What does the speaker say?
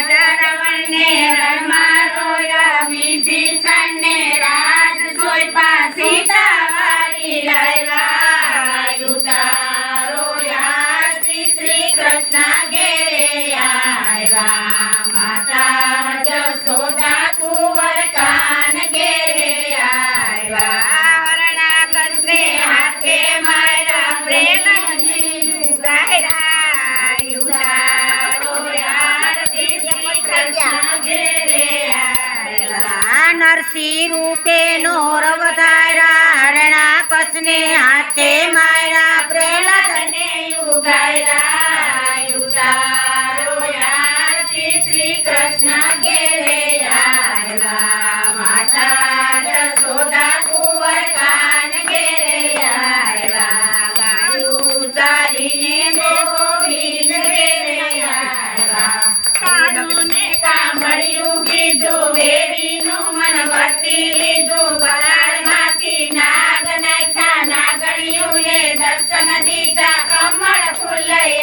રાજા રાવણ ને રણમાં રોયા વિભીષણ ને રાજ સોંપ્યા સીતા વારી લાવ્યા રોયા શ્રી કૃષ્ણ ઘેરે આવ્યા માતા જશોદા કુંવર કાન ઘેરે આવ્યા હરણા કંસે હાથે મારા પ્રેમ ગાયરા નરસિંહ રૂપે નોર વધાર્યા હરણા કસને હાથે માર્યા પ્રહલાદને યુગાયરા શ્રી કૃષ્ણ ઘેરે આવ્યા માતા જશોદા કુંવર કાન ઘેરે આવ્યા ગાયું ચાલીને ગોવિંદ ઘેરે આવ્યા કાળુને કામળિયું કીધું વેરીનું મન વર્તી લીધું પલાળમાંથી નાગ નાખ્યા નાગણિયું દર્શન દીધા કમળ ફૂલ લઈ